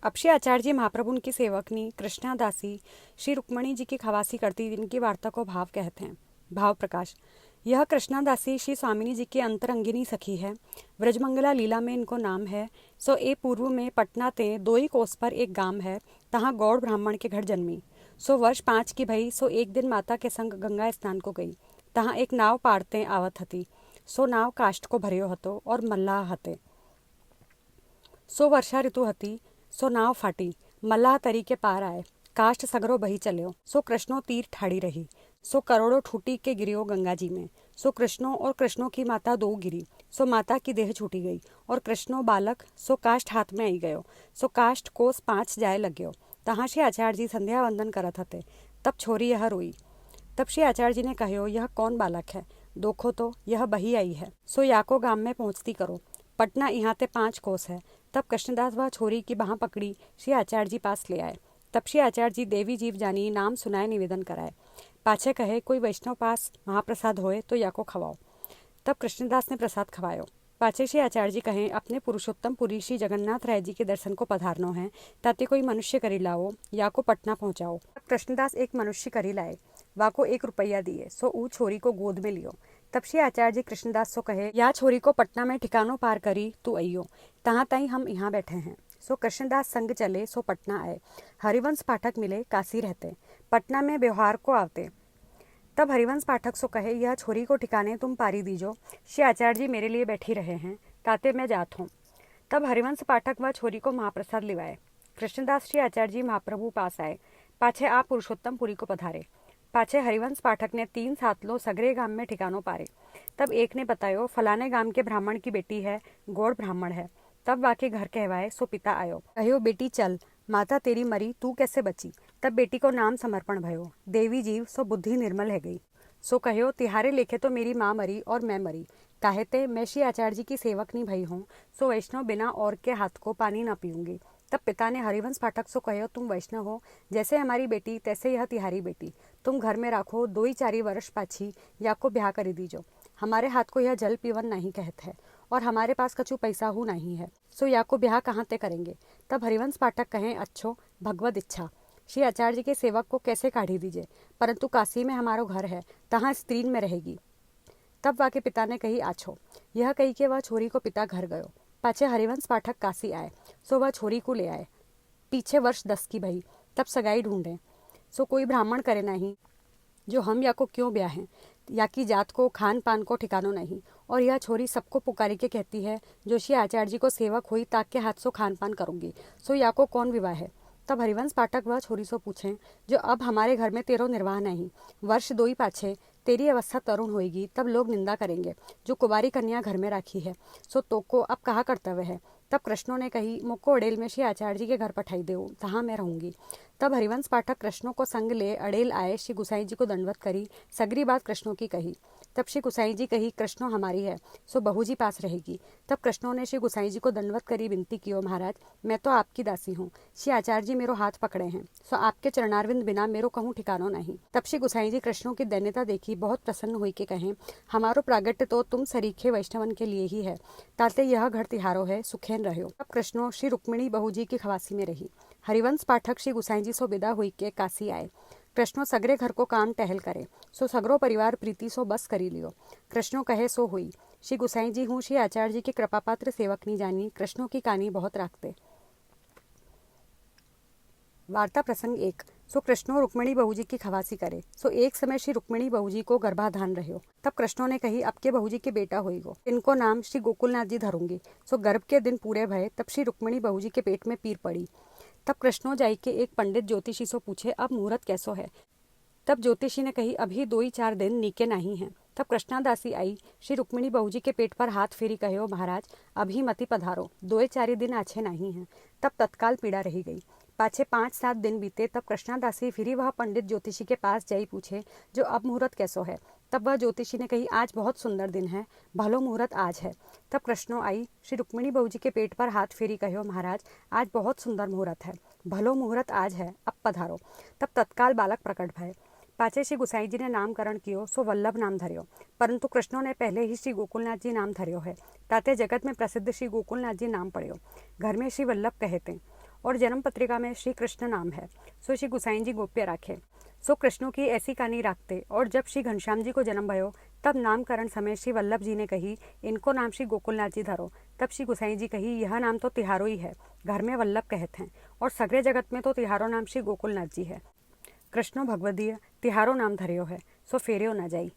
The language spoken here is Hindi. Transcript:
अब श्री आचार्य जी महाप्रभु उनकी सेवकनी कृष्णा दासी श्री रुक्मणी जी की खवासी करती इनकी वार्ता को भाव कहते हैं। भाव प्रकाश। यह कृष्णा दासी श्री स्वामिनी जी की अंतरंगिनी सखी है। व्रजमंगला लीला में इनको नाम है। सो ए पूर्व में पटना ते 2 ही कोस पर एक गांव है, तहाँ गौड़ ब्राह्मण के घर जन्मी। सो वर्ष 5 की भई। सो एक दिन माता के संग गंगा स्नान को गई। तहाँ एक नाव पाड़ते आवत हती। सो नाव काष्ठ को भर्यो हतो और मल्लाह हते। सो वर्षा ऋतु हती। सो नाव फाटी। मल्लाह तरी के पार आए। काष्ठ सगरो बही चल्यो। सो कृष्णो तीर ठाड़ी रही। सो करोड़ों ठूटी के गिरियो गंगा जी में। सो कृष्णो और कृष्णो की माता 2 गिरी। सो माता की देह छूटी गई और कृष्णो बालक सो काष्ठ हाथ में आई गयो। सो काष्ठ कोस 5 जाए लग्यो। तहाँ श्री आचार्य जी संध्या वंदन करत हते। तब छोरी यह रोई। तब श्री आचार्य जी ने कहो, यह कौन बालक है? देखो तो यह बही आई है। सो याको गांव में पहुंचती करो। पटना यहाँ ते 5 कोस है। तब कृष्णदास वह छोरी की बाह पकड़ी श्री आचार्य जी पास ले आए। तब श्री आचार्य जी देवी जीव जानी नाम सुनाए निवेदन कराए। पाछे कहे, कोई वैष्णव पास महाप्रसाद होए तो याको खवाओ। तब कृष्णदास ने प्रसाद खवायो। पाछे श्री आचार्य जी कहें, अपने पुरुषोत्तम पुरी श्री जगन्नाथ राय जी के दर्शन को पधारनो है, ताते कोई मनुष्य करी लाओ या को पटना पहुंचाओ। तब कृष्णदास एक मनुष्य करी लाए। वाको 1 रुपया दिए। सो ऊ छोरी को गोद में लियो। तब श्री आचार्य जी कृष्णदास सो कहे, या छोरी को पटना में ठिकानो पार करी तू अइयो, तहाँ ताई हम यहाँ बैठे हैं। सो कृष्णदास संग चले। सो पटना आए। हरिवंश पाठक मिले, काशी रहते। पटना में व्यवहार को आवते। तब हरिवंश पाठक सो कहे, यह छोरी को ठिकाने तुम पारी दीजो। श्री आचार्य जी मेरे लिए बैठी रहे हैं, ताते मैं जात हूँ। तब हरिवंश पाठक वह छोरी को महाप्रसाद लिवाए। कृष्णदास श्री आचार्य जी महाप्रभु पास आए। पाछे आप पुरुषोत्तम पुरी को पधारे। पाछे हरिवंश पाठक ने 3 सातलों सगरे गांव में ठिकानों पारे। तब एक ने बतायो, फलाने गांव के ब्राह्मण की बेटी है, गौड़ ब्राह्मण है। तब वाके घर कहवाए। सो पिता आयो। कहो, बेटी चल, माता तेरी मरी, तू कैसे बची? तब बेटी को नाम समर्पण भयो। देवी जीव सो बुद्धि निर्मल है गई। सो कहो, तिहारे लेखे तो मेरी माँ मरी और मैं मरी, काहेते मैं श्री आचार्य जी की सेवक नहीं भई हूँ। सो वैष्णव बिना और के हाथ को पानी ना पीऊंगी। तब पिता ने हरिवंश पाठक सो कहो, तुम वैष्णव हो, जैसे हमारी बेटी तैसे यह तिहारी बेटी। तुम घर में राखो, 2 ही 4 वर्ष पाछी या को ब्याह करी दीजो। हमारे हाथ को यह जल पीवन नहीं कहत है और हमारे पास कछु पैसा हूँ नहीं है। सो या को ब्याह कहाँ ते करेंगे? तब हरिवंश पाठक कहें, अच्छो भगवत इच्छा, श्री आचार्य जी के सेवक को कैसे काढ़ी दीजिए, परंतु काशी में हमारो घर है, तहाँ स्त्रीन में रहेगी। तब वाके पिता ने कही, आछो। यह कही के वह छोरी को पिता घर गयो। पाछे हरिवंश पाठक काशी आए। सो वह छोरी को ले आए। पीछे वर्ष 10 की भई। तब सगाई ढूंढे। सो कोई ब्राह्मण करे नहीं, जो हम या को क्यों ब्याह हैं, या की जात को खान पान को ठिकानो नहीं। और यह छोरी सबको पुकारी के कहती है, जो श्री आचार्य जी को सेवक हुई ताक के हाथ सो खान पान करूंगी। सो या को कौन विवाह है? तब हरिवंश पाठक वह छोरी सो पूछें, जो अब हमारे घर में तेरो निर्वाह नहीं, वर्ष 2 ही पाछे तेरी अवस्था तरुण होएगी, तब लोग निंदा करेंगे, जो कुंवारी कन्या घर में राखी है। सो तो को अब कहा कर्तव्य है? तब कृष्णों ने कही, मुक्को अड़ेल में श्री आचार्य जी के घर पठाई दो, तहाँ मैं रहूंगी। तब हरिवंश पाठक कृष्णों को संग ले अड़ेल आए। श्री गुसाई जी को दंडवत करी, सगरी बात कृष्णों की कही। तब श्री गुसाई जी कही, कृष्णो हमारी है, सो बहू जी पास रहेगी। तब कृष्णों ने श्री गुसाई जी को दंडवत करी, विनती कियो, महाराज मैं तो आपकी दासी हूँ, श्री आचार्य जी मेरो हाथ पकड़े हैं, सो आपके चरणारविंद बिना मेरो कहूँ ठिकानो नहीं। तब श्री गुसाई जी कृष्णों की दैन्यता देखी, बहुत प्रसन्न हुई के कहें, हमारो प्रागट्य तो तुम सरीखे वैष्णवन के लिए ही है, ताते यह घर तिहारो है, सुखेन रहो। तब कृष्णो श्री रुक्मिणी बहू जी की खवासी में रही। हरिवंश पाठक श्री गुसाई जी सो विदा हुई के काशी आए। कृष्णो सगरे घर को काम टहल करे। सो सगरो परिवार प्रीति सो बस करी लियो। कृष्णो कहे, सो हुई। श्री गुसाई जी हूँ श्री आचार्य जी के कृपा पात्र सेवक नहीं जानी, कृष्णों की कहानी बहुत राखते। वार्ता प्रसंग 1। सो कृष्णो रुक्मिणी बहू जी की खवासी करे। सो एक समय श्री रुक्मिणी बहू जी को गर्भाधान रहो। तब कृष्णों ने कही, अब के बहू जी के बेटा होइगो, इनको नाम श्री गोकुलनाथ जी धरूंगी। सो गर्भ के दिन पूरे भये। तब श्री रुक्मिणी बहू जी के पेट में पीर पड़ी। तब कृष्णो जाई के एक पंडित ज्योतिषी सो पूछे, अब मुहूर्त कैसो है? तब ज्योतिषी ने कही, अभी 2 ही 4 दिन नीके नहीं हैं। तब कृष्णादासी आई, श्री रुक्मिणी बहू जी के पेट पर हाथ फेरी कहो, महाराज अभी मती पधारो, 2 ही 4 दिन अच्छे नहीं हैं। तब तत्काल पीड़ा रही गई। पाछे 5-7 दिन बीते। तब कृष्णादासी फिर वह पंडित ज्योतिषी के पास जाई पूछे, जो अब मुहूर्त कैसो है? तब वह ज्योतिषी ने कही, आज बहुत सुंदर दिन है, भलो मुहूर्त आज है। तब कृष्णो आई, श्री रुक्मिणी बहू जी के पेट पर हाथ फेरी कहो, महाराज आज बहुत सुंदर मुहूर्त है, भलो मुहूर्त आज है, अब पधारो। तब तत्काल बालक प्रकट भय। पाछे श्री गुसाई जी ने नामकरण कियो, सो वल्लभ नाम धर्यो, परंतु कृष्णों ने पहले ही श्री गोकुलनाथ जी नाम धर्यो है, ताते जगत में प्रसिद्ध श्री गोकुलनाथ जी नाम पड़्यो। घर में श्री वल्लभ कहते और जन्म पत्रिका में श्री कृष्ण नाम है, सो श्री गुसाई जी गोप्य राखे। सो कृष्णों की ऐसी कहानी राखते। और जब श्री घनश्याम जी को जन्म भयो तब नामकरण समय श्री वल्लभ जी ने कही इनको नाम श्री गोकुलनाथ जी धरो। तब श्री गुसाई जी कही यह नाम तो तिहारो ही है, घर में वल्लभ कहते हैं और सगरे जगत में तो तिहारो नाम श्री गोकुलनाथ जी है। कृष्णो भगवदीय तिहारो नाम धर्यो है, सो फेर्यो न जाई।